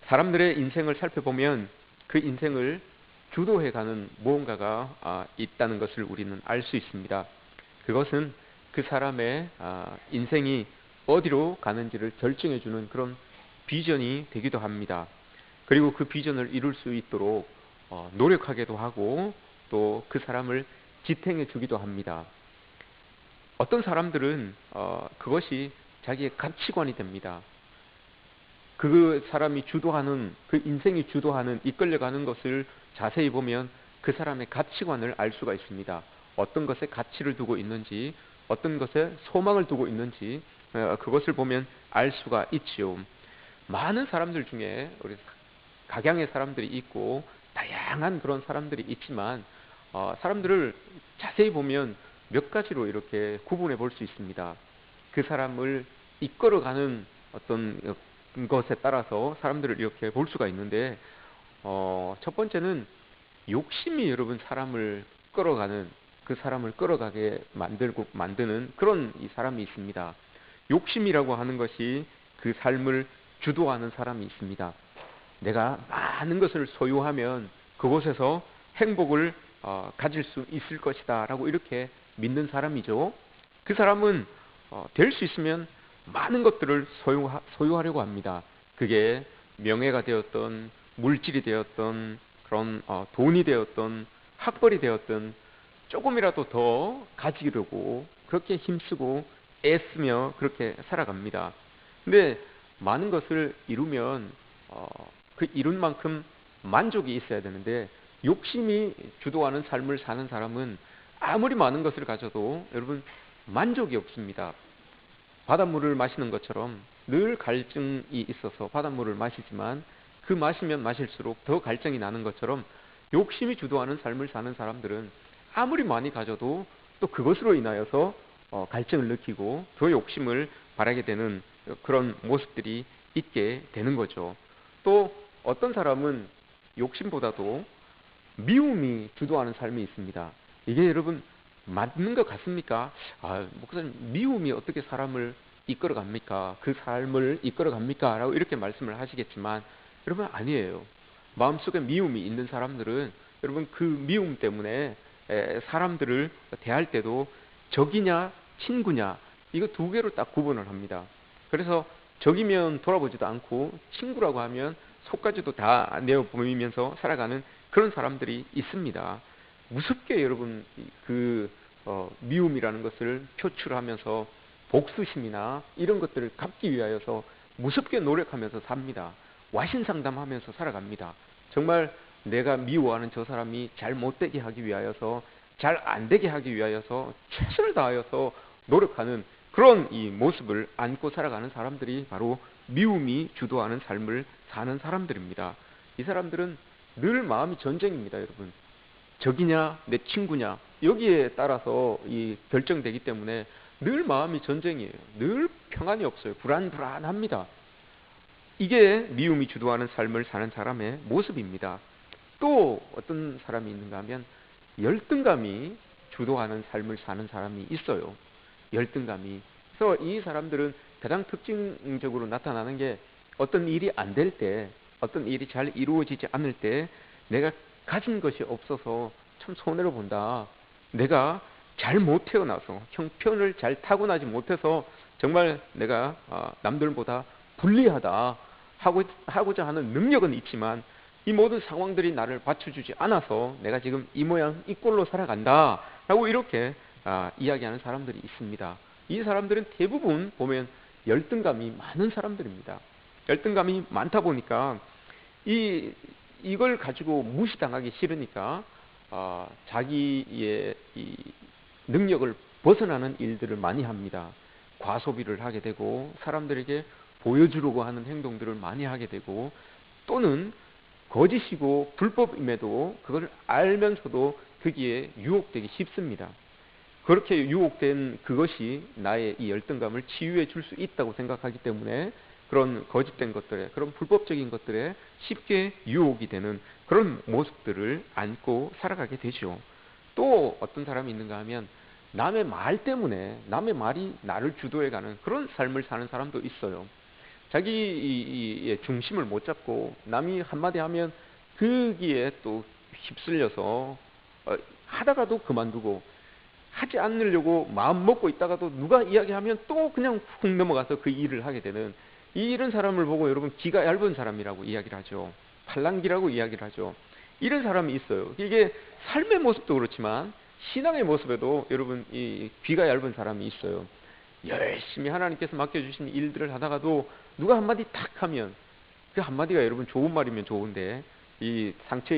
사람들의 인생을 살펴보면 그 인생을 주도해가는 무언가가 있다는 것을 우리는 알 수 있습니다. 그것은 그 사람의 인생이 어디로 가는지를 결정해주는 그런 비전이 되기도 합니다. 그리고 그 비전을 이룰 수 있도록 노력하기도 하고 또 그 사람을 지탱해 주기도 합니다. 어떤 사람들은 그것이 자기의 가치관이 됩니다. 그 사람이 주도하는, 그 인생이 주도하는, 이끌려가는 것을 자세히 보면 그 사람의 가치관을 알 수가 있습니다. 어떤 것에 가치를 두고 있는지, 어떤 것에 소망을 두고 있는지, 그것을 보면 알 수가 있지요. 많은 사람들 중에 우리 각양의 사람들이 있고 다양한 그런 사람들이 있지만 사람들을 자세히 보면 몇 가지로 이렇게 구분해 볼 수 있습니다. 그 사람을 이끌어가는 어떤 것에 따라서 사람들을 이렇게 볼 수가 있는데 첫 번째는 욕심이 여러분 사람을 끌어가는, 그 사람을 끌어가게 만드는 그런 이 사람이 있습니다. 욕심이라고 하는 것이 그 삶을 주도하는 사람이 있습니다. 내가 많은 것을 소유하면 그곳에서 행복을 가질 수 있을 것이다 라고 이렇게 믿는 사람이죠. 그 사람은 될 수 있으면 많은 것들을 소유하려고 합니다. 그게 명예가 되었던, 물질이 되었던, 그런 돈이 되었던, 학벌이 되었던, 조금이라도 더 가지려고 그렇게 힘쓰고 애쓰며 그렇게 살아갑니다. 근데 많은 것을 이루면 그 이룬 만큼 만족이 있어야 되는데 욕심이 주도하는 삶을 사는 사람은 아무리 많은 것을 가져도 여러분 만족이 없습니다. 바닷물을 마시는 것처럼 늘 갈증이 있어서 바닷물을 마시지만 그 마시면 마실수록 더 갈증이 나는 것처럼 욕심이 주도하는 삶을 사는 사람들은 아무리 많이 가져도 또 그것으로 인하여서 갈증을 느끼고 더 욕심을 바라게 되는 그런 모습들이 있게 되는 거죠. 또 어떤 사람은 욕심보다도 미움이 주도하는 삶이 있습니다. 이게 여러분 맞는 것 같습니까? 목사님, 미움이 어떻게 사람을 이끌어갑니까? 그 삶을 이끌어갑니까? 라고 이렇게 말씀을 하시겠지만 여러분 아니에요. 마음속에 미움이 있는 사람들은 여러분 그 미움 때문에 사람들을 대할 때도 적이냐 친구냐 이거 두 개로 딱 구분을 합니다. 그래서 적이면 돌아보지도 않고 친구라고 하면 속까지도 다 내어 보이면서 살아가는 그런 사람들이 있습니다. 무섭게 여러분 그 미움이라는 것을 표출하면서 복수심이나 이런 것들을 갚기 위하여서 무섭게 노력하면서 삽니다. 와신상담하면서 살아갑니다. 정말 내가 미워하는 저 사람이 잘 못되게 하기 위하여서, 잘 안되게 하기 위하여서 최선을 다하여서 노력하는 그런 이 모습을 안고 살아가는 사람들이 바로 미움이 주도하는 삶을 사는 사람들입니다. 이 사람들은 늘 마음이 전쟁입니다, 여러분. 적이냐 내 친구냐 여기에 따라서 이 결정되기 때문에 늘 마음이 전쟁이에요. 늘 평안이 없어요. 불안합니다. 이게 미움이 주도하는 삶을 사는 사람의 모습입니다. 또 어떤 사람이 있는가 하면 열등감이 주도하는 삶을 사는 사람이 있어요. 열등감이. 그래서 이 사람들은 가장 특징적으로 나타나는 게 어떤 일이 안 될 때, 어떤 일이 잘 이루어지지 않을 때 내가 가진 것이 없어서 참 손해를 본다. 내가 잘 못 태어나서 형편을 잘 타고나지 못해서 정말 내가 남들보다 불리하다 하고자 하는 능력은 있지만 이 모든 상황들이 나를 받쳐주지 않아서 내가 지금 이 모양 이 꼴로 살아간다 라고 이렇게 이야기하는 사람들이 있습니다. 이 사람들은 대부분 보면 열등감이 많은 사람들입니다. 열등감이 많다 보니까 이걸 가지고 무시당하기 싫으니까 자기의 이 능력을 벗어나는 일들을 많이 합니다. 과소비를 하게 되고 사람들에게 보여주려고 하는 행동들을 많이 하게 되고 또는 거짓이고 불법임에도 그걸 알면서도 거기에 유혹되기 쉽습니다. 그렇게 유혹된 그것이 나의 이 열등감을 치유해 줄 수 있다고 생각하기 때문에 그런 거짓된 것들에, 그런 불법적인 것들에 쉽게 유혹이 되는 그런 모습들을 안고 살아가게 되죠. 또 어떤 사람이 있는가 하면 남의 말 때문에, 남의 말이 나를 주도해가는 그런 삶을 사는 사람도 있어요. 자기의 중심을 못 잡고 남이 한마디 하면 거기에 또 휩쓸려서 하다가도 그만두고, 하지 않으려고 마음 먹고 있다가도 누가 이야기하면 또 그냥 훅 넘어가서 그 일을 하게 되는, 이런 사람을 보고 여러분 기가 얇은 사람이라고 이야기를 하죠. 팔랑귀라고 이야기를 하죠. 이런 사람이 있어요. 이게 삶의 모습도 그렇지만 신앙의 모습에도 여러분 이 귀가 얇은 사람이 있어요. 열심히 하나님께서 맡겨주신 일들을 하다가도 누가 한마디 탁 하면 그 한마디가 여러분 좋은 말이면 좋은데 이 상처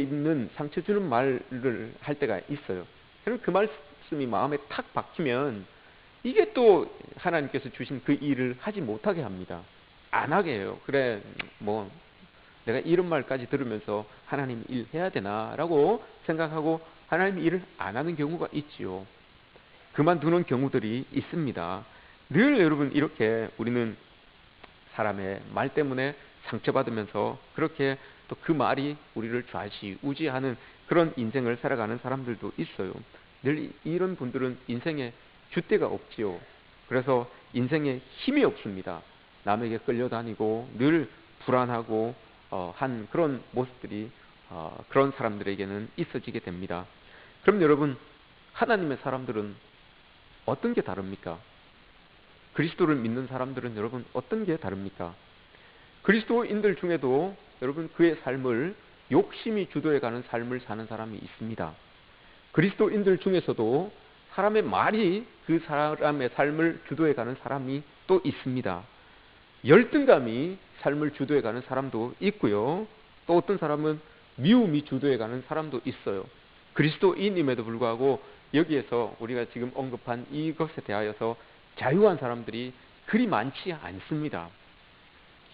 주는 말을 할 때가 있어요. 그럼 그 말씀이 마음에 탁 박히면 이게 또 하나님께서 주신 그 일을 하지 못하게 합니다. 안 하게 해요. 그래 뭐 내가 이런 말까지 들으면서 하나님 일 해야 되나 라고 생각하고 하나님 일을 안 하는 경우가 있지요. 그만두는 경우들이 있습니다. 늘 여러분 이렇게 우리는 사람의 말 때문에 상처받으면서 그렇게 또 그 말이 우리를 좌지우지하는 그런 인생을 살아가는 사람들도 있어요. 늘 이런 분들은 인생에 줏대가 없지요. 그래서 인생에 힘이 없습니다. 남에게 끌려다니고 늘 불안하고 한 그런 모습들이 그런 사람들에게는 있어지게 됩니다. 그럼 여러분, 하나님의 사람들은 어떤 게 다릅니까? 그리스도를 믿는 사람들은 여러분 어떤 게 다릅니까? 그리스도인들 중에도 여러분 그의 삶을 욕심이 주도해가는 삶을 사는 사람이 있습니다. 그리스도인들 중에서도 사람의 말이 그 사람의 삶을 주도해가는 사람이 또 있습니다. 열등감이 삶을 주도해가는 사람도 있고요. 또 어떤 사람은 미움이 주도해가는 사람도 있어요. 그리스도인임에도 불구하고 여기에서 우리가 지금 언급한 이것에 대하여서 자유한 사람들이 그리 많지 않습니다.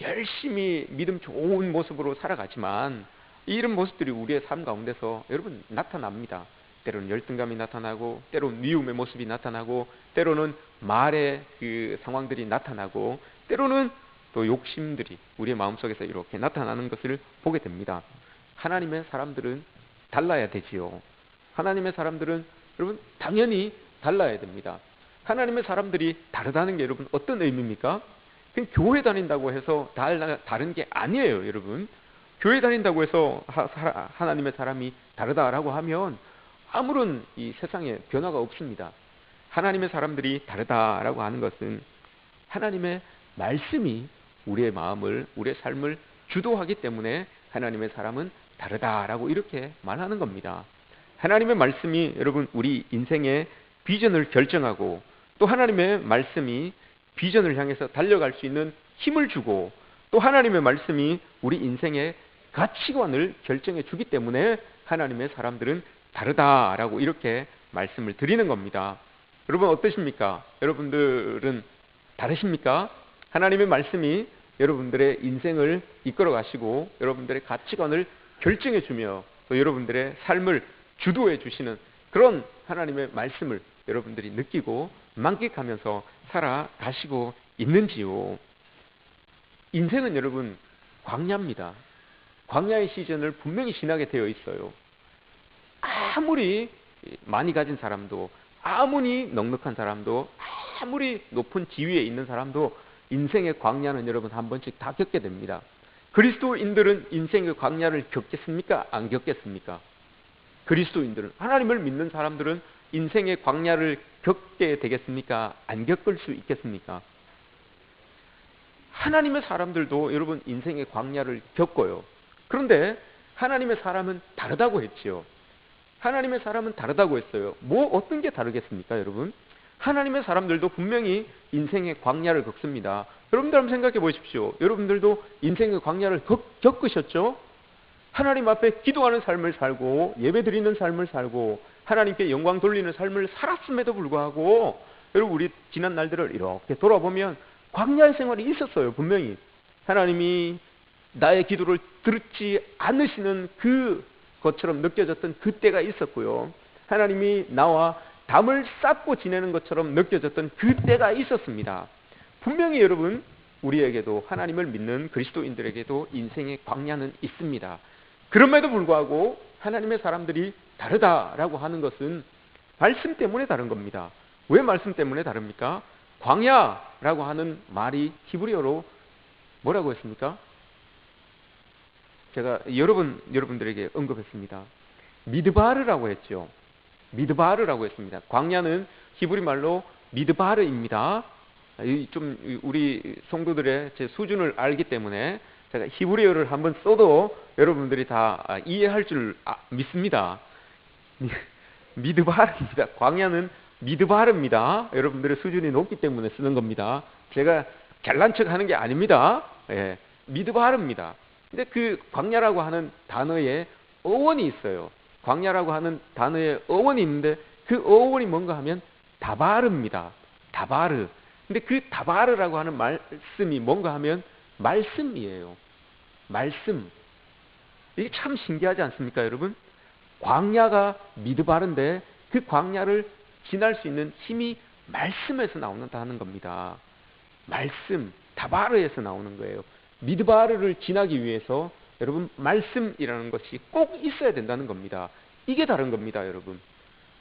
열심히 믿음 좋은 모습으로 살아가지만 이런 모습들이 우리의 삶 가운데서 여러분 나타납니다. 때로는 열등감이 나타나고, 때로는 미움의 모습이 나타나고, 때로는 말의 그 상황들이 나타나고, 때로는 또 욕심들이 우리의 마음속에서 이렇게 나타나는 것을 보게 됩니다. 하나님의 사람들은 달라야 되지요. 하나님의 사람들은 여러분 당연히 달라야 됩니다. 하나님의 사람들이 다르다는 게 여러분 어떤 의미입니까? 그냥 교회 다닌다고 해서 다른 게 아니에요, 여러분. 교회 다닌다고 해서 하나님의 사람이 다르다라고 하면 아무런 이 세상에 변화가 없습니다. 하나님의 사람들이 다르다라고 하는 것은 하나님의 말씀이 우리의 마음을, 우리의 삶을 주도하기 때문에 하나님의 사람은 다르다라고 이렇게 말하는 겁니다. 하나님의 말씀이 여러분 우리 인생의 비전을 결정하고, 또 하나님의 말씀이 비전을 향해서 달려갈 수 있는 힘을 주고, 또 하나님의 말씀이 우리 인생의 가치관을 결정해 주기 때문에 하나님의 사람들은 다르다라고 이렇게 말씀을 드리는 겁니다. 여러분 어떠십니까? 여러분들은 다르십니까? 하나님의 말씀이 여러분들의 인생을 이끌어 가시고 여러분들의 가치관을 결정해 주며 또 여러분들의 삶을 주도해 주시는 그런 하나님의 말씀을 여러분들이 느끼고 만끽하면서 살아가시고 있는지요? 인생은 여러분 광야입니다. 광야의 시즌을 분명히 지나게 되어 있어요. 아무리 많이 가진 사람도, 아무리 넉넉한 사람도, 아무리 높은 지위에 있는 사람도 인생의 광야는 여러분 한 번씩 다 겪게 됩니다. 그리스도인들은 인생의 광야를 겪겠습니까? 안 겪겠습니까? 그리스도인들은, 하나님을 믿는 사람들은 인생의 광야를 겪게 되겠습니까? 안 겪을 수 있겠습니까? 하나님의 사람들도 여러분 인생의 광야를 겪어요. 그런데 하나님의 사람은 다르다고 했지요. 하나님의 사람은 다르다고 했어요. 뭐 어떤 게 다르겠습니까, 여러분? 하나님의 사람들도 분명히 인생의 광야를 겪습니다. 여러분들 한번 생각해 보십시오. 여러분들도 인생의 광야를 겪으셨죠? 하나님 앞에 기도하는 삶을 살고 예배드리는 삶을 살고 하나님께 영광 돌리는 삶을 살았음에도 불구하고 여러분 우리 지난 날들을 이렇게 돌아보면 광야의 생활이 있었어요. 분명히 하나님이 나의 기도를 듣지 않으시는 그것처럼 느껴졌던 그때가 있었고요. 하나님이 나와 담을 쌓고 지내는 것처럼 느껴졌던 그때가 있었습니다. 분명히 여러분 우리에게도, 하나님을 믿는 그리스도인들에게도 인생의 광야는 있습니다. 그럼에도 불구하고 하나님의 사람들이 다르다라고 하는 것은 말씀 때문에 다른 겁니다. 왜 말씀 때문에 다릅니까? 광야라고 하는 말이 히브리어로 뭐라고 했습니까? 제가 여러분들에게 언급했습니다. 미드바르라고 했죠. 미드바르라고 했습니다. 광야는 히브리 말로 미드바르입니다. 좀 우리 성도들의 제 수준을 알기 때문에 제가 히브리어를 한번 써도 여러분들이 다 이해할 줄 믿습니다. 미드바르입니다. 광야는 미드바르입니다. 여러분들의 수준이 높기 때문에 쓰는 겁니다. 제가 잘난 척 하는 게 아닙니다. 예, 미드바르입니다. 근데 그 광야라고 하는 단어에 어원이 있어요. 광야라고 하는 단어에 어원이 있는데 그 어원이 뭔가 하면 다바르입니다. 다바르. 근데 그 다바르라고 하는 말씀이 뭔가 하면 말씀이에요. 말씀. 이게 참 신기하지 않습니까, 여러분? 광야가 미드바르인데 그 광야를 지날 수 있는 힘이 말씀에서 나온다는 겁니다. 말씀, 다바르에서 나오는 거예요. 미드바르를 지나기 위해서 여러분 말씀이라는 것이 꼭 있어야 된다는 겁니다. 이게 다른 겁니다, 여러분.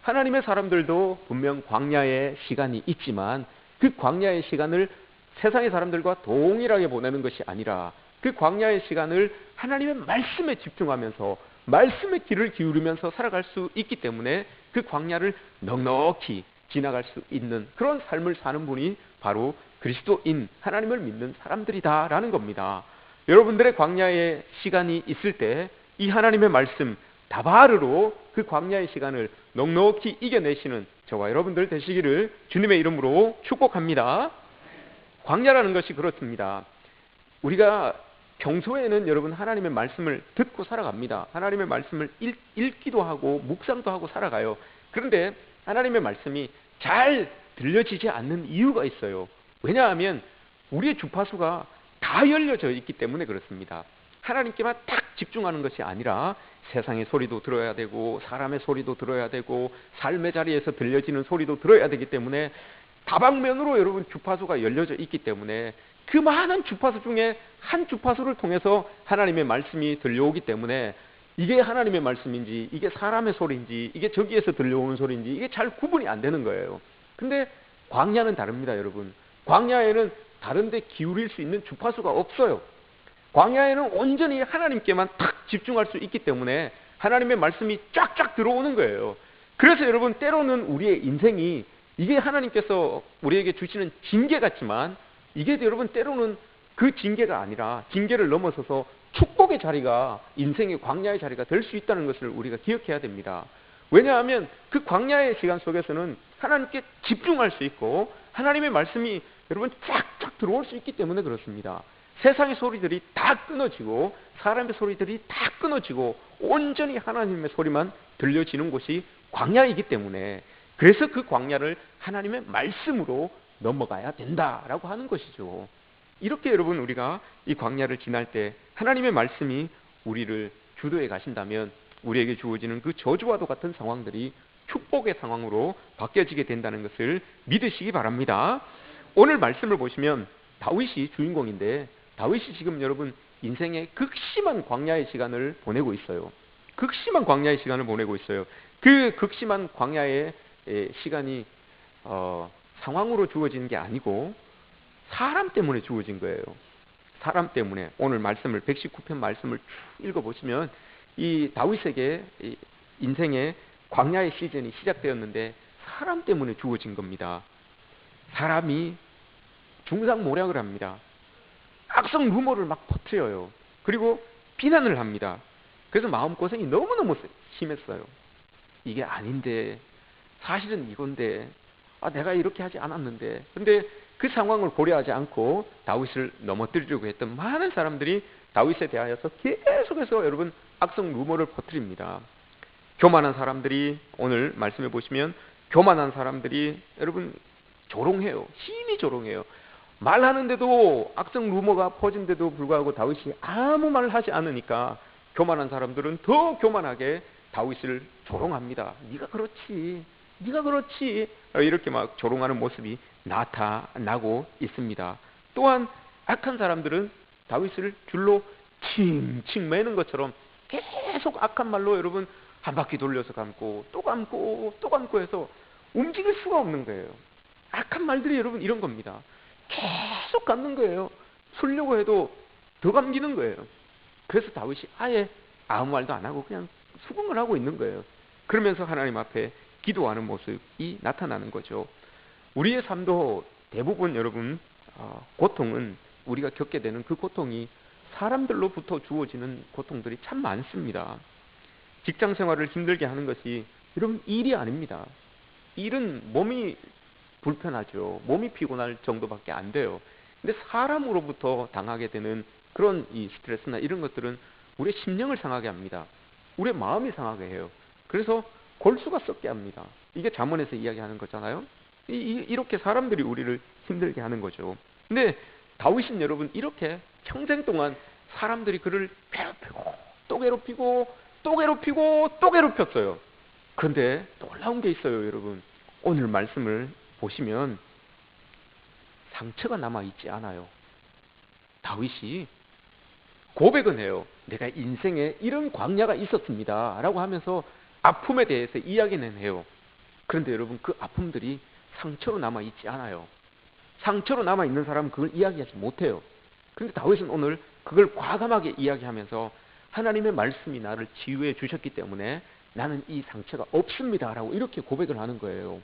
하나님의 사람들도 분명 광야의 시간이 있지만 그 광야의 시간을 세상의 사람들과 동일하게 보내는 것이 아니라 그 광야의 시간을 하나님의 말씀에 집중하면서 말씀의 귀를 기울이면서 살아갈 수 있기 때문에 그 광야를 넉넉히 지나갈 수 있는 그런 삶을 사는 분이 바로 그리스도인, 하나님을 믿는 사람들이다라는 겁니다. 여러분들의 광야의 시간이 있을 때 이 하나님의 말씀 다바르로 그 광야의 시간을 넉넉히 이겨내시는 저와 여러분들 되시기를 주님의 이름으로 축복합니다. 광야라는 것이 그렇습니다. 우리가 평소에는 여러분 하나님의 말씀을 듣고 살아갑니다. 하나님의 말씀을 읽기도 하고 묵상도 하고 살아가요. 그런데 하나님의 말씀이 잘 들려지지 않는 이유가 있어요. 왜냐하면 우리의 주파수가 다 열려져 있기 때문에 그렇습니다. 하나님께만 딱 집중하는 것이 아니라 세상의 소리도 들어야 되고 사람의 소리도 들어야 되고 삶의 자리에서 들려지는 소리도 들어야 되기 때문에 다방면으로 여러분 주파수가 열려져 있기 때문에 그 많은 주파수 중에 한 주파수를 통해서 하나님의 말씀이 들려오기 때문에 이게 하나님의 말씀인지 이게 사람의 소리인지 이게 저기에서 들려오는 소리인지 이게 잘 구분이 안 되는 거예요. 근데 광야는 다릅니다, 여러분. 광야에는 다른 데 기울일 수 있는 주파수가 없어요. 광야에는 온전히 하나님께만 탁 집중할 수 있기 때문에 하나님의 말씀이 쫙쫙 들어오는 거예요. 그래서 여러분 때로는 우리의 인생이 이게 하나님께서 우리에게 주시는 징계 같지만 이게 여러분 때로는 그 징계가 아니라 징계를 넘어서서 축복의 자리가 인생의 광야의 자리가 될 수 있다는 것을 우리가 기억해야 됩니다. 왜냐하면 그 광야의 시간 속에서는 하나님께 집중할 수 있고 하나님의 말씀이 여러분 쫙쫙 들어올 수 있기 때문에 그렇습니다. 세상의 소리들이 다 끊어지고 사람의 소리들이 다 끊어지고 온전히 하나님의 소리만 들려지는 곳이 광야이기 때문에 그래서 그 광야를 하나님의 말씀으로 넘어가야 된다라고 하는 것이죠. 이렇게 여러분 우리가 이 광야를 지날 때 하나님의 말씀이 우리를 주도해 가신다면 우리에게 주어지는 그 저주와도 같은 상황들이 축복의 상황으로 바뀌어지게 된다는 것을 믿으시기 바랍니다. 오늘 말씀을 보시면 다윗이 주인공인데 다윗이 지금 여러분 인생의 극심한 광야의 시간을 보내고 있어요. 극심한 광야의 시간을 보내고 있어요. 그 극심한 광야의 시간이 상황으로 주어지는 게 아니고 사람 때문에 주어진 거예요. 사람 때문에. 오늘 말씀을 119편 말씀을 쭉 읽어보시면 이 다윗에게 인생의 광야의 시즌이 시작되었는데 사람 때문에 주어진 겁니다. 사람이 중상모략을 합니다. 악성 루머를 막 퍼뜨려요. 그리고 비난을 합니다. 그래서 마음고생이 너무너무 심했어요. 이게 아닌데 사실은 이건데 내가 이렇게 하지 않았는데 근데 그 상황을 고려하지 않고 다윗을 넘어뜨리려고 했던 많은 사람들이 다윗에 대하여서 계속해서 여러분 악성 루머를 퍼뜨립니다. 교만한 사람들이 오늘 말씀해 보시면 교만한 사람들이 여러분 조롱해요. 심히 조롱해요. 말하는데도 악성 루머가 퍼진데도 불구하고 다윗이 아무 말을 하지 않으니까 교만한 사람들은 더 교만하게 다윗을 조롱합니다. 네가 그렇지. 이렇게 막 조롱하는 모습이 나타나고 있습니다. 또한 악한 사람들은 다윗을 줄로 칭칭 매는 것처럼 계속 악한 말로 여러분 한 바퀴 돌려서 감고 또 감고 또 감고 해서 움직일 수가 없는 거예요. 악한 말들이 여러분 이런 겁니다. 계속 감는 거예요. 쓰려고 해도 더 감기는 거예요. 그래서 다윗이 아예 아무 말도 안 하고 그냥 수긍을 하고 있는 거예요. 그러면서 하나님 앞에 기도하는 모습이 나타나는 거죠. 우리의 삶도 대부분 여러분 고통은 우리가 겪게 되는 그 고통이 사람들로부터 주어지는 고통들이 참 많습니다. 직장 생활을 힘들게 하는 것이 여러분 일이 아닙니다. 일은 몸이 불편하죠. 몸이 피곤할 정도밖에 안 돼요. 근데 사람으로부터 당하게 되는 그런 이 스트레스나 이런 것들은 우리의 심령을 상하게 합니다. 우리의 마음이 상하게 해요. 그래서 골수가 썩게 합니다. 이게 잠언에서 이야기하는 거잖아요. 이렇게 사람들이 우리를 힘들게 하는 거죠. 근데 다윗은 여러분 이렇게 평생 동안 사람들이 그를 괴롭히고 또 괴롭히고 또 괴롭히고 또 괴롭혔어요. 그런데 놀라운 게 있어요, 여러분. 오늘 말씀을 보시면 상처가 남아있지 않아요. 다윗이 고백은 해요. 내가 인생에 이런 광야가 있었습니다 라고 하면서 아픔에 대해서 이야기는 해요. 그런데 여러분 그 아픔들이 상처로 남아있지 않아요. 상처로 남아있는 사람은 그걸 이야기하지 못해요. 그런데 다윗은 오늘 그걸 과감하게 이야기하면서 하나님의 말씀이 나를 치유해 주셨기 때문에 나는 이 상처가 없습니다 라고 이렇게 고백을 하는 거예요.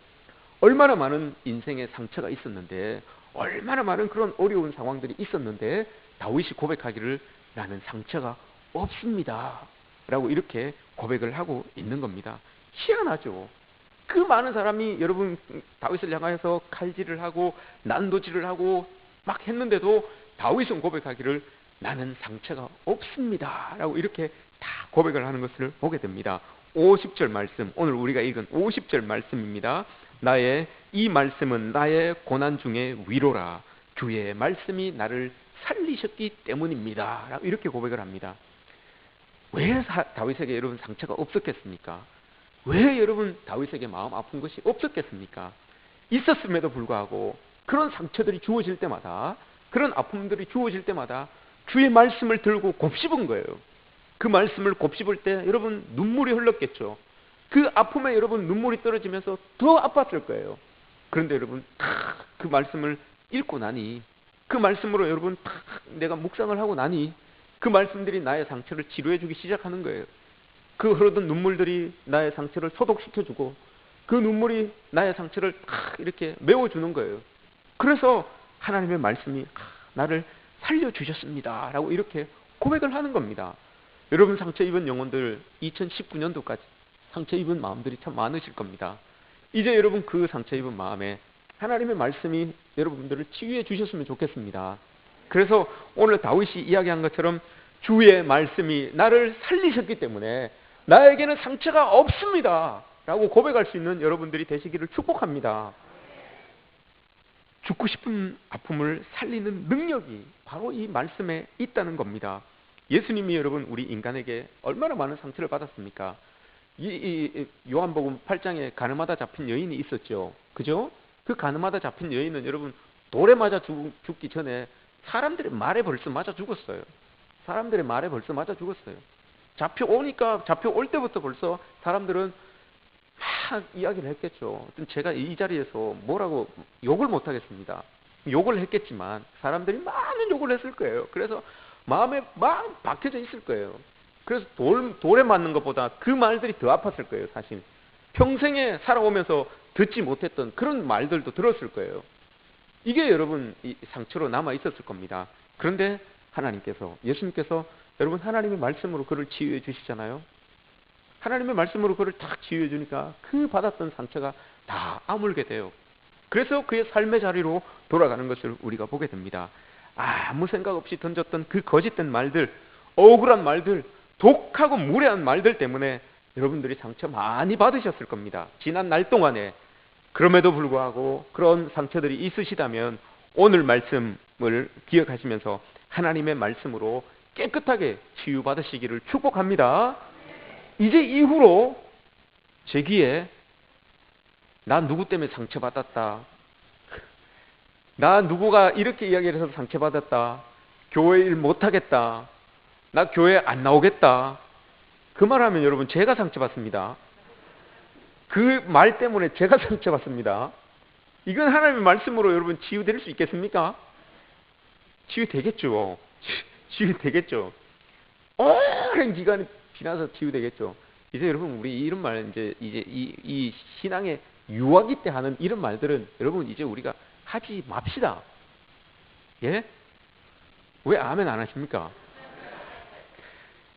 얼마나 많은 인생의 상처가 있었는데, 얼마나 많은 그런 어려운 상황들이 있었는데 다윗이 고백하기를 나는 상처가 없습니다 라고 이렇게 고백을 하고 있는 겁니다. 희한하죠. 그 많은 사람이 여러분 다윗을 향하여서 칼질을 하고 난도질을 하고 막 했는데도 다윗은 고백하기를 나는 상처가 없습니다 라고 이렇게 다 고백을 하는 것을 보게 됩니다. 50절 말씀, 오늘 우리가 읽은 50절 말씀입니다. 이 말씀은 나의 고난 중에 위로라. 주의 말씀이 나를 살리셨기 때문입니다 라고 이렇게 고백을 합니다. 왜 다윗에게 여러분 상처가 없었겠습니까? 왜 여러분 다윗에게 마음 아픈 것이 없었겠습니까? 있었음에도 불구하고 그런 상처들이 주어질 때마다, 그런 아픔들이 주어질 때마다 주의 말씀을 들고 곱씹은 거예요. 그 말씀을 곱씹을 때 여러분 눈물이 흘렀겠죠. 그 아픔에 여러분 눈물이 떨어지면서 더 아팠을 거예요. 그런데 여러분 그 말씀을 읽고 나니, 그 말씀으로 여러분 내가 묵상을 하고 나니 그 말씀들이 나의 상처를 치료해 주기 시작하는 거예요. 그 흐르던 눈물들이 나의 상처를 소독시켜주고 그 눈물이 나의 상처를 이렇게 메워주는 거예요. 그래서 하나님의 말씀이 나를 살려주셨습니다 라고 이렇게 고백을 하는 겁니다. 여러분 상처 입은 영혼들 2019년도까지 상처 입은 마음들이 참 많으실 겁니다. 이제 여러분 그 상처 입은 마음에 하나님의 말씀이 여러분들을 치유해 주셨으면 좋겠습니다. 그래서 오늘 다윗이 이야기한 것처럼 주의 말씀이 나를 살리셨기 때문에 나에게는 상처가 없습니다 라고 고백할 수 있는 여러분들이 되시기를 축복합니다. 죽고 싶은 아픔을 살리는 능력이 바로 이 말씀에 있다는 겁니다. 예수님이 여러분 우리 인간에게 얼마나 많은 상처를 받았습니까? 이 요한복음 8장에 가늠하다 잡힌 여인이 있었죠. 그죠? 그 가늠하다 잡힌 여인은 여러분 돌에 맞아 죽기 전에 사람들의 말에 벌써 맞아 죽었어요. 사람들의 말에 벌써 맞아 죽었어요. 잡혀올 때부터 벌써 사람들은 막 이야기를 했겠죠. 제가 이 자리에서 뭐라고 욕을 못 하겠습니다. 욕을 했겠지만 사람들이 많은 욕을 했을 거예요. 그래서 마음에 막 박혀져 있을 거예요. 그래서 돌에 맞는 것보다 그 말들이 더 아팠을 거예요. 사실 평생에 살아오면서 듣지 못했던 그런 말들도 들었을 거예요. 이게 여러분 이 상처로 남아 있었을 겁니다. 그런데 예수님께서 여러분 하나님의 말씀으로 그를 치유해 주시잖아요. 하나님의 말씀으로 그를 탁 치유해 주니까 그 받았던 상처가 다 아물게 돼요. 그래서 그의 삶의 자리로 돌아가는 것을 우리가 보게 됩니다. 아무 생각 없이 던졌던 그 거짓된 말들, 억울한 말들, 독하고 무례한 말들 때문에 여러분들이 상처 많이 받으셨을 겁니다. 지난 날 동안에. 그럼에도 불구하고 그런 상처들이 있으시다면 오늘 말씀을 기억하시면서 하나님의 말씀으로 깨끗하게 치유받으시기를 축복합니다. 이제 이후로 제 귀에 나 누구 때문에 상처받았다, 나 누구가 이렇게 이야기를 해서 상처받았다, 교회 일 못하겠다, 나 교회 안 나오겠다, 그 말하면 여러분 제가 상처받습니다. 그 말 때문에 제가 상처받습니다. 이건 하나님의 말씀으로 여러분 치유될 수 있겠습니까? 치유되겠죠. 치유되겠죠. 오랜 기간이 지나서 치유되겠죠. 이제 여러분, 우리 이런 말, 이제 이 신앙의 유아기 때 하는 이런 말들은 여러분 이제 우리가 하지 맙시다. 예? 왜 아멘 안 하십니까?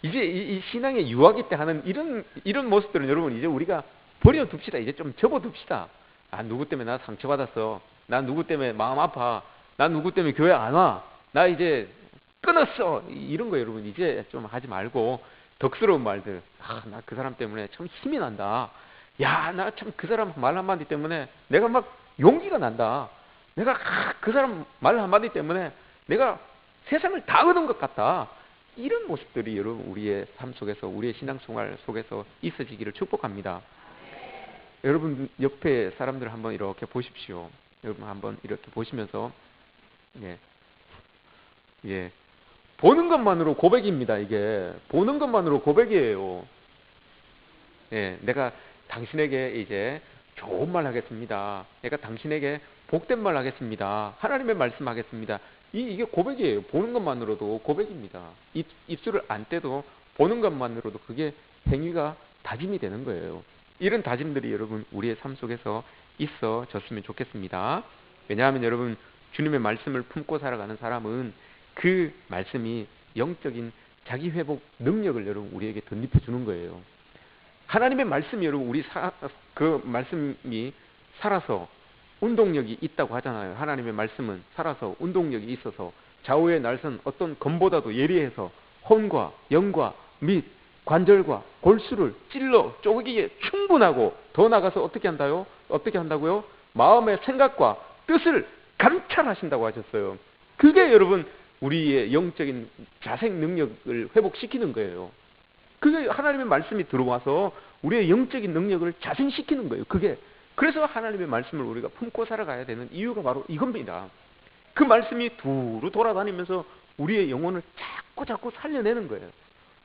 이제 이 신앙의 유아기 때 하는 이런 모습들은 여러분 이제 우리가 버려둡시다. 이제 좀 접어둡시다. 아, 누구 때문에 나 상처받았어. 나 누구 때문에 마음 아파. 나 누구 때문에 교회 안 와. 나 이제 끊었어. 이런 거 여러분 이제 좀 하지 말고 덕스러운 말들. 아, 나 그 사람 때문에 참 힘이 난다. 야, 나 참 그 사람 말 한마디 때문에 내가 막 용기가 난다. 내가 그 사람 말 한마디 때문에 내가 세상을 다 얻은 것 같다. 이런 모습들이 여러분 우리의 삶 속에서, 우리의 신앙생활 속에서 있어지기를 축복합니다. 여러분 옆에 사람들 한번 이렇게 보십시오. 여러분 한번 이렇게 보시면서 예, 보는 것만으로 고백입니다. 이게 보는 것만으로 고백이에요. 예, 내가 당신에게 이제 좋은 말 하겠습니다. 내가 당신에게 복된 말 하겠습니다. 하나님의 말씀 하겠습니다. 이게 고백이에요. 보는 것만으로도 고백입니다. 입술을 안 떼도 보는 것만으로도 그게 행위가 다짐이 되는 거예요. 이런 다짐들이 여러분 우리의 삶 속에서 있어졌으면 좋겠습니다. 왜냐하면 여러분 주님의 말씀을 품고 살아가는 사람은 그 말씀이 영적인 자기 회복 능력을 여러분 우리에게 덧입혀 주는 거예요. 하나님의 말씀이 여러분 그 말씀이 살아서 운동력이 있다고 하잖아요. 하나님의 말씀은 살아서 운동력이 있어서 좌우의 날선 어떤 검보다도 예리해서 혼과 영과 및 관절과 골수를 찔러 쪼개기에 충분하고 더 나가서 어떻게 한다고요? 마음의 생각과 뜻을 감찰하신다고 하셨어요. 그게 여러분 우리의 영적인 자생 능력을 회복시키는 거예요. 그게 하나님의 말씀이 들어와서 우리의 영적인 능력을 자생시키는 거예요. 그래서 하나님의 말씀을 우리가 품고 살아가야 되는 이유가 바로 이겁니다. 그 말씀이 두루 돌아다니면서 우리의 영혼을 자꾸 살려내는 거예요.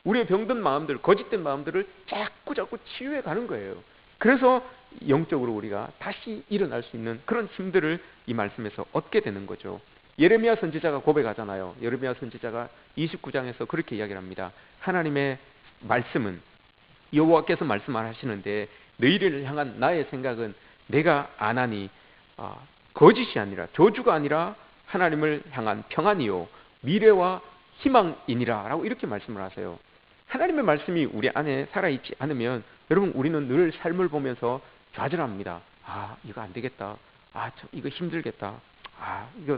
우리의 병든 마음들, 거짓된 마음들을 자꾸 치유해 가는 거예요. 그래서 영적으로 우리가 다시 일어날 수 있는 그런 힘들을 이 말씀에서 얻게 되는 거죠. 예레미야 선지자가 고백하잖아요. 예레미야 선지자가 29장에서 그렇게 이야기를 합니다. 하나님의 말씀은, 여호와께서 말씀하시는데 너희를 향한 나의 생각은 내가 안 하니 거짓이 아니라, 저주가 아니라 하나님을 향한 평안이요 미래와 희망이니라 라고 이렇게 말씀을 하세요. 하나님의 말씀이 우리 안에 살아있지 않으면 여러분 우리는 늘 삶을 보면서 좌절합니다. 아, 이거 안 되겠다. 아, 참 이거 힘들겠다. 아, 이거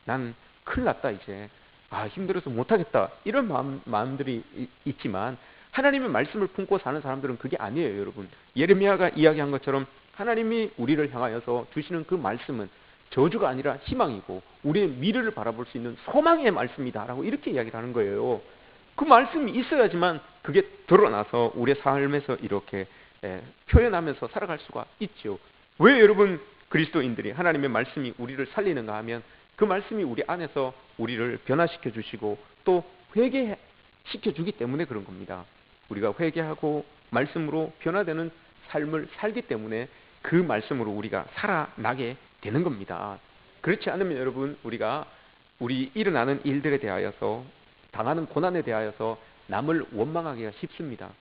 난 큰일 났다 이제. 아, 힘들어서 못하겠다. 이런 마음들이 있지만 하나님의 말씀을 품고 사는 사람들은 그게 아니에요, 여러분. 예레미야가 이야기한 것처럼 하나님이 우리를 향하여서 주시는 그 말씀은 저주가 아니라 희망이고 우리의 미래를 바라볼 수 있는 소망의 말씀이다라고 이렇게 이야기를 하는 거예요. 그 말씀이 있어야지만 그게 드러나서 우리의 삶에서 이렇게 표현하면서 살아갈 수가 있죠. 왜 여러분 그리스도인들이 하나님의 말씀이 우리를 살리는가 하면 그 말씀이 우리 안에서 우리를 변화시켜 주시고 또 회개시켜 주기 때문에 그런 겁니다. 우리가 회개하고 말씀으로 변화되는 삶을 살기 때문에 그 말씀으로 우리가 살아나게 되는 겁니다. 그렇지 않으면 여러분 우리 일어나는 일들에 대하여서 당하는 고난에 대하여서 남을 원망하기가 쉽습니다.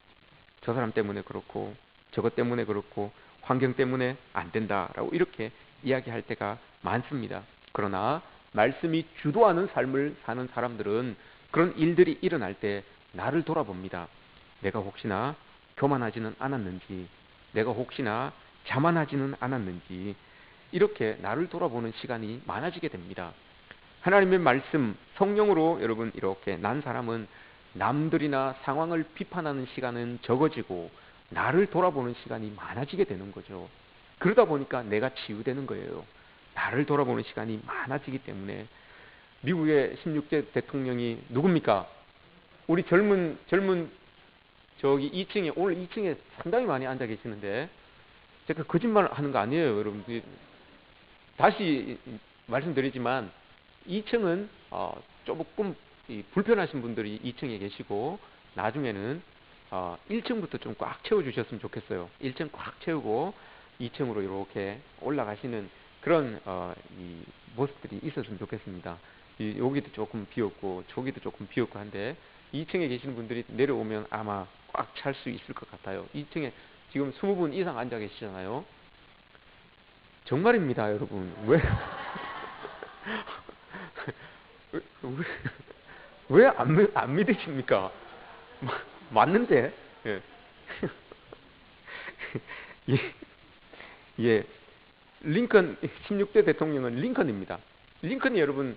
저 사람 때문에 그렇고 저것 때문에 그렇고 환경 때문에 안 된다라고 이렇게 이야기할 때가 많습니다. 그러나 말씀이 주도하는 삶을 사는 사람들은 그런 일들이 일어날 때 나를 돌아봅니다. 내가 혹시나 교만하지는 않았는지, 내가 혹시나 자만하지는 않았는지 이렇게 나를 돌아보는 시간이 많아지게 됩니다. 하나님의 말씀, 성령으로 여러분 이렇게 난 사람은 남들이나 상황을 비판하는 시간은 적어지고 나를 돌아보는 시간이 많아지게 되는 거죠. 그러다 보니까 내가 치유되는 거예요. 나를 돌아보는 시간이 많아지기 때문에. 미국의 16대 대통령이 누굽니까? 우리 젊은 저기 2층에, 오늘 2층에 상당히 많이 앉아 계시는데 제가 거짓말 하는 거 아니에요, 여러분. 다시 말씀드리지만 2층은 조금 불편하신 분들이 2층에 계시고 나중에는 1층부터 좀 꽉 채워주셨으면 좋겠어요. 1층 꽉 채우고 2층으로 이렇게 올라가시는 그런 이 모습들이 있었으면 좋겠습니다. 여기도 조금 비었고 저기도 조금 비었고 한데 2층에 계시는 분들이 내려오면 아마 꽉 찰 수 있을 것 같아요. 2층에 지금 20분 이상 앉아 계시잖아요. 정말입니다, 여러분. 왜 안 믿으십니까? 맞는데? 예. 예. 예. 링컨 16대 대통령은 링컨입니다. 링컨이 여러분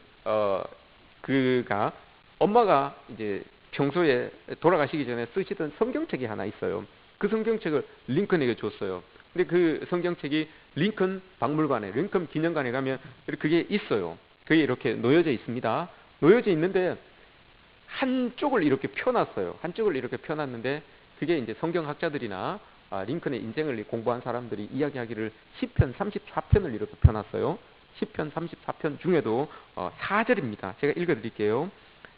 그가 엄마가 이제 평소에 돌아가시기 전에 쓰시던 성경책이 하나 있어요. 그 성경책을 링컨에게 줬어요. 근데 그 성경책이 링컨 박물관에, 링컨 기념관에 가면 그게 있어요. 그게 이렇게 놓여져 있습니다. 놓여져 있는데 한쪽을 이렇게 펴놨어요. 한쪽을 이렇게 펴놨는데 그게 이제 성경학자들이나 링컨의 인생을 공부한 사람들이 이야기하기를 시편 34편을 이렇게 펴놨어요. 시편 34편 중에도 4절입니다. 제가 읽어드릴게요.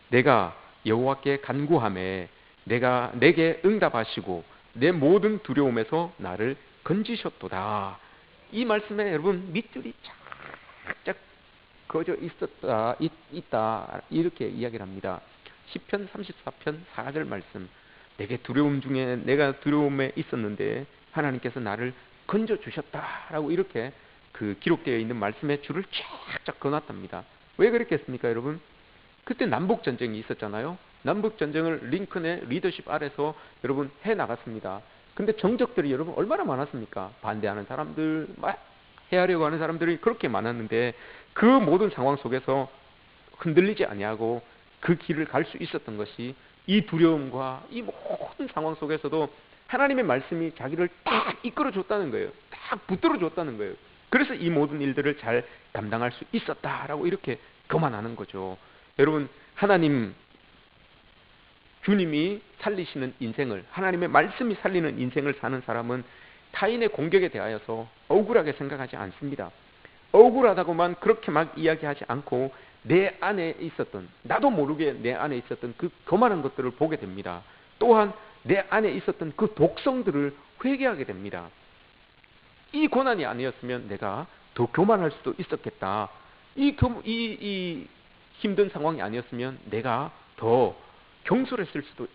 내가 여호와께 간구하매 내가 내게 응답하시고 내 모든 두려움에서 나를 건지셨도다. 이 말씀에 여러분 밑줄이 쫙쫙 그어져 있다 이렇게 이야기를 합니다. 시편 34편 4절 말씀. 내게 두려움 중에 내가 두려움에 있었는데 하나님께서 나를 건져주셨다라고 이렇게 그 기록되어 있는 말씀에 줄을 쫙쫙 그어놨답니다. 왜 그렇게 했습니까, 여러분? 그때 남북전쟁이 있었잖아요. 남북전쟁을 링컨의 리더십 아래서 여러분 해나갔습니다. 근데 정적들이 여러분 얼마나 많았습니까? 반대하는 사람들, 막 해하려고 하는 사람들이 그렇게 많았는데 그 모든 상황 속에서 흔들리지 아니하고 그 길을 갈 수 있었던 것이 이 두려움과 이 모든 상황 속에서도 하나님의 말씀이 자기를 딱 이끌어줬다는 거예요. 딱 붙들어줬다는 거예요. 그래서 이 모든 일들을 잘 감당할 수 있었다라고 이렇게 교만하는 거죠. 여러분, 하나님 주님이 살리시는 인생을, 하나님의 말씀이 살리는 인생을 사는 사람은 타인의 공격에 대하여서 억울하게 생각하지 않습니다. 억울하다고만 그렇게 막 이야기하지 않고 내 안에 있었던, 나도 모르게 내 안에 있었던 그 교만한 것들을 보게 됩니다. 또한 내 안에 있었던 그 독성들을 회개하게 됩니다. 이 고난이 아니었으면 내가 더 교만할 수도 있었겠다. 이 힘든 상황이 아니었으면 내가 더 경솔했을 수도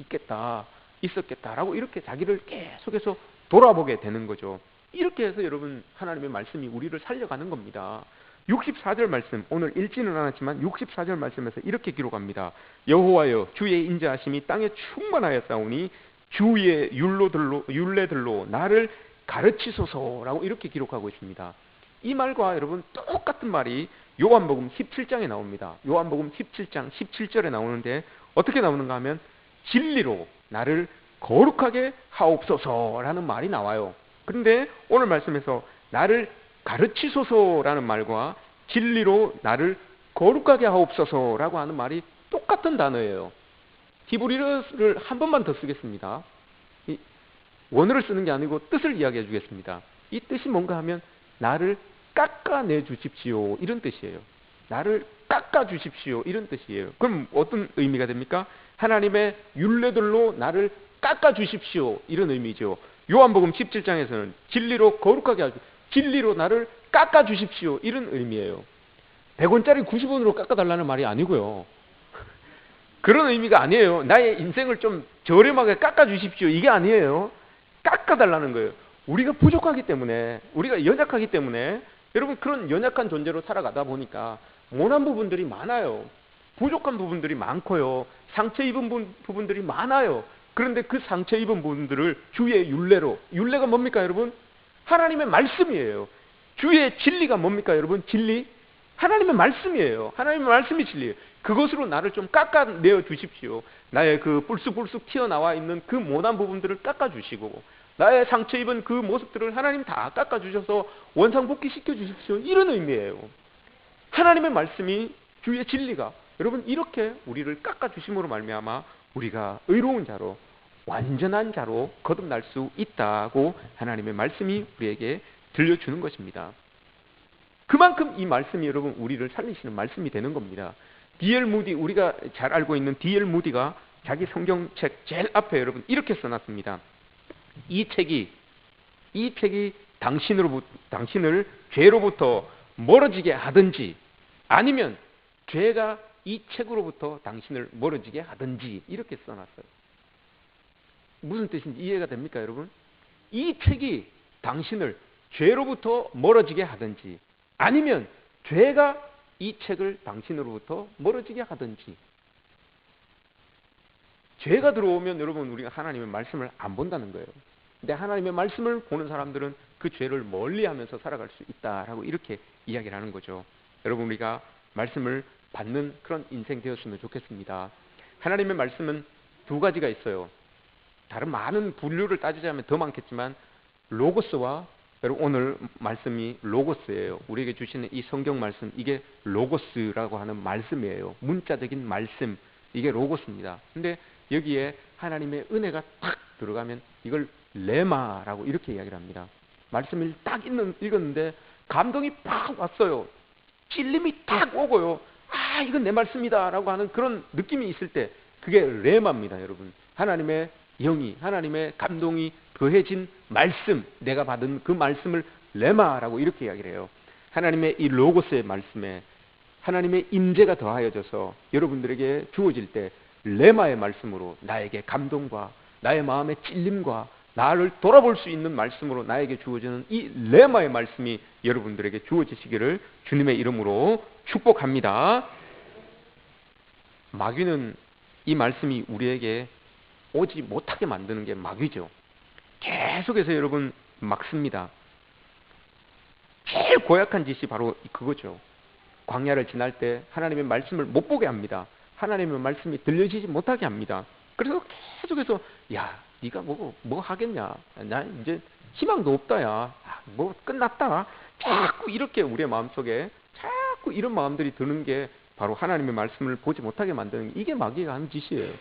있었겠다라고 이렇게 자기를 계속해서 돌아보게 되는 거죠. 이렇게 해서 여러분 하나님의 말씀이 우리를 살려가는 겁니다. 64절 말씀, 오늘 읽지는 않았지만 64절 말씀에서 이렇게 기록합니다. 여호와여 주의 인자하심이 땅에 충만하였사오니 주의 율례들로 나를 가르치소서라고 이렇게 기록하고 있습니다. 이 말과 여러분 똑같은 말이 요한복음 17장에 나옵니다. 요한복음 17장 17절에 나오는데 어떻게 나오는가 하면 진리로 나를 거룩하게 하옵소서라는 말이 나와요. 그런데 오늘 말씀에서 나를 가르치소서라는 말과 진리로 나를 거룩하게 하옵소서라고 하는 말이 똑같은 단어예요. 히브리어를 한 번만 더 쓰겠습니다. 원어를 쓰는 게 아니고 뜻을 이야기해 주겠습니다. 이 뜻이 뭔가 하면 나를 깎아내 주십시오 이런 뜻이에요. 나를 깎아 주십시오 이런 뜻이에요. 그럼 어떤 의미가 됩니까? 하나님의 율례들로 나를 깎아 주십시오 이런 의미죠. 요한복음 17장에서는 진리로 거룩하게 하십시오. 진리로 나를 깎아 주십시오 이런 의미예요. 100원짜리 90원으로 깎아달라는 말이 아니고요. 그런 의미가 아니에요. 나의 인생을 좀 저렴하게 깎아 주십시오 이게 아니에요. 깎아달라는 거예요. 우리가 부족하기 때문에, 우리가 연약하기 때문에 여러분 그런 연약한 존재로 살아가다 보니까 모난 부분들이 많아요. 부족한 부분들이 많고요. 상처 입은 부분들이 많아요. 그런데 그 상처 입은 부분들을 주의 율례로, 율례가 뭡니까 여러분? 하나님의 말씀이에요. 주의 진리가 뭡니까 여러분? 진리? 하나님의 말씀이에요. 하나님의 말씀이 진리예요. 그것으로 나를 좀 깎아내어 주십시오. 나의 그 불쑥불쑥 튀어나와 있는 그 모난 부분들을 깎아주시고 나의 상처 입은 그 모습들을 하나님 다 깎아주셔서 원상복귀시켜 주십시오. 이런 의미예요. 하나님의 말씀이 주의 진리가 여러분 이렇게 우리를 깎아주심으로 말미암아 우리가 의로운 자로 완전한 자로 거듭날 수 있다고 하나님의 말씀이 우리에게 들려주는 것입니다. 그만큼 이 말씀이 여러분 우리를 살리시는 말씀이 되는 겁니다. D.L. 무디, 우리가 잘 알고 있는 D.L. 무디가 자기 성경책 제일 앞에 여러분 이렇게 써놨습니다. 이 책이 당신을 죄로부터 멀어지게 하든지 아니면 죄가 이 책으로부터 당신을 멀어지게 하든지 이렇게 써놨어요. 무슨 뜻인지 이해가 됩니까, 여러분? 이 책이 당신을 죄로부터 멀어지게 하든지 아니면 죄가 이 책을 당신으로부터 멀어지게 하든지. 죄가 들어오면 여러분 우리가 하나님의 말씀을 안 본다는 거예요. 근데 하나님의 말씀을 보는 사람들은 그 죄를 멀리하면서 살아갈 수 있다라고 이렇게 이야기를 하는 거죠. 여러분 우리가 말씀을 받는 그런 인생 되었으면 좋겠습니다. 하나님의 말씀은 두 가지가 있어요. 다른 많은 분류를 따지자면 더 많겠지만 로고스와 여러분 오늘 말씀이 로고스예요. 우리에게 주시는 이 성경 말씀 이게 로고스라고 하는 말씀이에요. 문자적인 말씀 이게 로고스입니다. 근데 여기에 하나님의 은혜가 탁 들어가면 이걸 레마라고 이렇게 이야기를 합니다. 말씀을 딱 읽었는데 감동이 팍 왔어요. 찔림이 딱 오고요. 아 이건 내 말씀이다 라고 하는 그런 느낌이 있을 때 그게 레마입니다. 여러분 하나님의 영이 하나님의 감동이 더해진 말씀 내가 받은 그 말씀을 레마라고 이렇게 이야기를 해요. 하나님의 이 로고스의 말씀에 하나님의 임재가 더하여져서 여러분들에게 주어질 때 레마의 말씀으로 나에게 감동과 나의 마음의 찔림과 나를 돌아볼 수 있는 말씀으로 나에게 주어지는 이 레마의 말씀이 여러분들에게 주어지시기를 주님의 이름으로 축복합니다. 마귀는 이 말씀이 우리에게 오지 못하게 만드는 게 마귀죠. 계속해서 여러분 막습니다. 제일 고약한 짓이 바로 그거죠. 광야를 지날 때 하나님의 말씀을 못 보게 합니다. 하나님의 말씀이 들려지지 못하게 합니다. 그래서 계속해서 야 네가 뭐 하겠냐, 나 이제 희망도 없다, 야 뭐 끝났다, 자꾸 이렇게 우리의 마음속에 자꾸 이런 마음들이 드는 게 바로 하나님의 말씀을 보지 못하게 만드는 이게 마귀가 하는 짓이에요.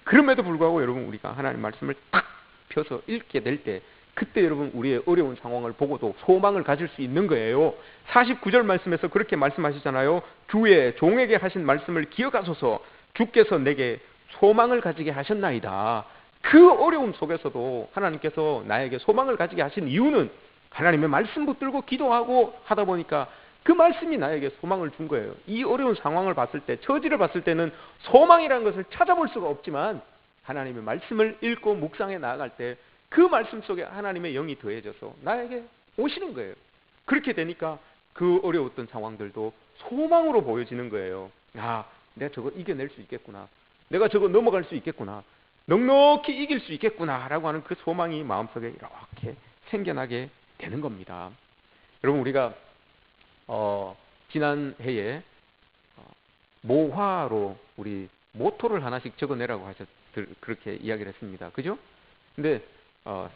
그럼에도 불구하고 여러분 우리가 하나님의 말씀을 딱 펴서 읽게 될 때 그때 여러분 우리의 어려운 상황을 보고도 소망을 가질 수 있는 거예요. 49절 말씀에서 그렇게 말씀하시잖아요. 주의 종에게 하신 말씀을 기억하소서. 주께서 내게 소망을 가지게 하셨나이다. 그 어려움 속에서도 하나님께서 나에게 소망을 가지게 하신 이유는 하나님의 말씀 붙들고 기도하고 하다 보니까 그 말씀이 나에게 소망을 준 거예요. 이 어려운 상황을 봤을 때, 처지를 봤을 때는 소망이라는 것을 찾아볼 수가 없지만 하나님의 말씀을 읽고 묵상해 나아갈 때 그 말씀 속에 하나님의 영이 더해져서 나에게 오시는 거예요. 그렇게 되니까 그 어려웠던 상황들도 소망으로 보여지는 거예요. 아, 내가 저거 이겨낼 수 있겠구나. 내가 저거 넘어갈 수 있겠구나. 넉넉히 이길 수 있겠구나 라고 하는 그 소망이 마음속에 이렇게 생겨나게 되는 겁니다. 여러분 우리가 지난 해에 모화로 우리 모토를 하나씩 적어내라고 그렇게 이야기를 했습니다. 그죠? 근데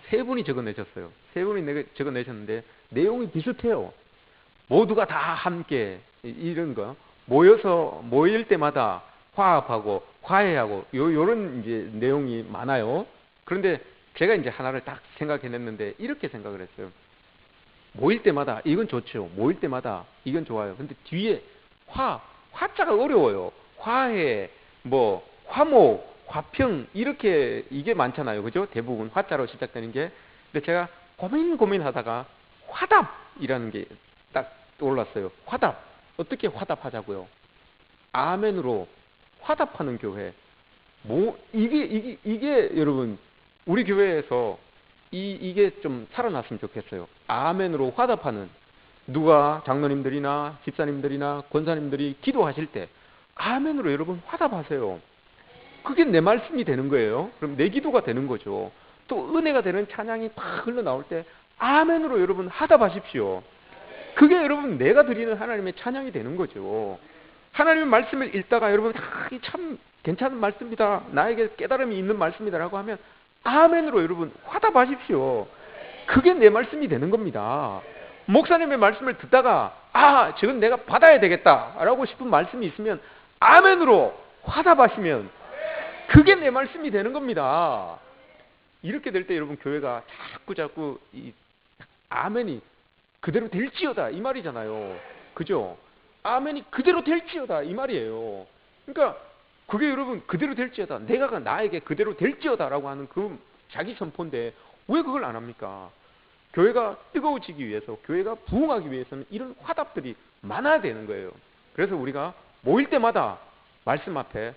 세 분이 적어내셨어요. 세 분이 적어내셨는데 내용이 비슷해요. 모두가 다 함께 이런 거 모일 때마다 화합하고 화해하고 요런 이제 내용이 많아요. 그런데 제가 이제 하나를 딱 생각해냈는데 이렇게 생각을 했어요. 모일 때마다 이건 좋죠. 모일 때마다 이건 좋아요. 근데 뒤에 화자가 어려워요. 화해, 뭐 화목, 화평 이렇게 이게 많잖아요. 그죠? 대부분 화자로 시작되는 게. 근데 제가 고민하다가 화답이라는 게 딱 떠올랐어요. 화답. 어떻게 화답하자고요? 아멘으로 화답하는 교회. 이게 여러분 우리 교회에서 이게 좀 살아났으면 좋겠어요. 아멘으로 화답하는, 누가 장로님들이나 집사님들이나 권사님들이 기도하실 때 아멘으로 여러분 화답하세요. 그게 내 말씀이 되는 거예요. 그럼 내 기도가 되는 거죠. 또 은혜가 되는 찬양이 팍 흘러나올 때 아멘으로 여러분 화답하십시오. 그게 여러분 내가 드리는 하나님의 찬양이 되는 거죠. 하나님의 말씀을 읽다가 여러분 참 괜찮은 말씀이다, 나에게 깨달음이 있는 말씀이다 라고 하면 아멘으로 여러분 화답하십시오. 그게 내 말씀이 되는 겁니다. 목사님의 말씀을 듣다가 저건 내가 받아야 되겠다 라고 싶은 말씀이 있으면 아멘으로 화답하시면 그게 내 말씀이 되는 겁니다. 이렇게 될 때 여러분 교회가 자꾸 이 아멘이 그대로 될지어다 이 말이잖아요. 그죠? 아멘이 그대로 될지어다 이 말이에요. 그러니까 그게 여러분 그대로 될지어다, 내가 나에게 그대로 될지어다 라고 하는 그 자기 선포인데 왜 그걸 안 합니까? 교회가 뜨거워지기 위해서, 교회가 부흥하기 위해서는 이런 화답들이 많아야 되는 거예요. 그래서 우리가 모일 때마다 말씀 앞에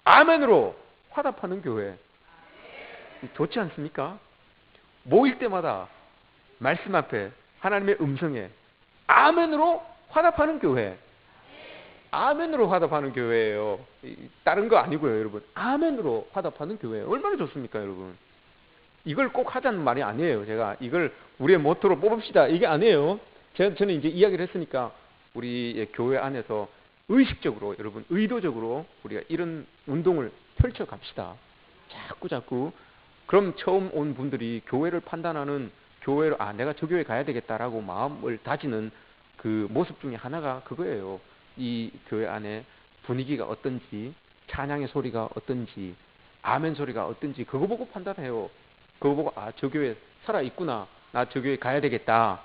아멘으로 화답하는 교회. 좋지 않습니까? 모일 때마다 말씀 앞에 하나님의 음성에 아멘으로 화답하는 교회. 아멘으로 화답하는 교회예요. 다른 거 아니고요, 여러분. 아멘으로 화답하는 교회. 얼마나 좋습니까, 여러분? 이걸 꼭 하자는 말이 아니에요. 제가 이걸 우리의 모토로 뽑읍시다, 이게 아니에요. 저는 이제 이야기를 했으니까 우리 교회 안에서 의식적으로, 여러분, 의도적으로 우리가 이런 운동을 펼쳐 갑시다. 자꾸. 그럼 처음 온 분들이 교회를 판단하는, 교회로 내가 저 교회 가야 되겠다라고 마음을 다지는 그 모습 중에 하나가 그거예요. 이 교회 안에 분위기가 어떤지, 찬양의 소리가 어떤지, 아멘 소리가 어떤지, 그거 보고 판단해요. 그거 보고 저 교회 살아있구나, 나 저 교회 가야 되겠다,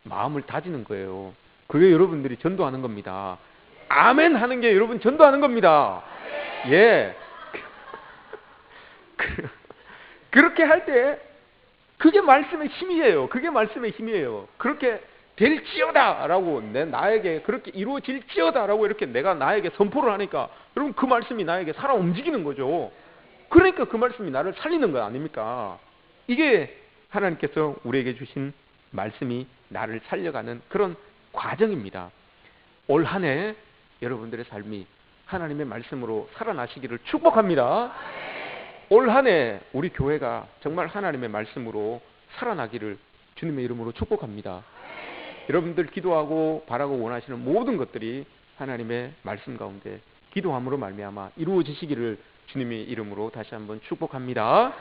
마음을 다지는 거예요. 그게 여러분들이 전도하는 겁니다. 아멘 하는 게 여러분 전도하는 겁니다. 예. 그렇게 할 때 그게 말씀의 힘이에요. 그게 말씀의 힘이에요. 그렇게 될지어다라고, 나에게 그렇게 이루어질지어다라고 이렇게 내가 나에게 선포를 하니까 여러분 그 말씀이 나에게 살아 움직이는 거죠. 그러니까 그 말씀이 나를 살리는 거 아닙니까? 이게 하나님께서 우리에게 주신 말씀이 나를 살려가는 그런 과정입니다. 올 한 해 여러분들의 삶이 하나님의 말씀으로 살아나시기를 축복합니다. 올 한 해 우리 교회가 정말 하나님의 말씀으로 살아나기를 주님의 이름으로 축복합니다. 여러분들 기도하고 바라고 원하시는 모든 것들이 하나님의 말씀 가운데 기도함으로 말미암아 이루어지시기를 주님의 이름으로 다시 한번 축복합니다.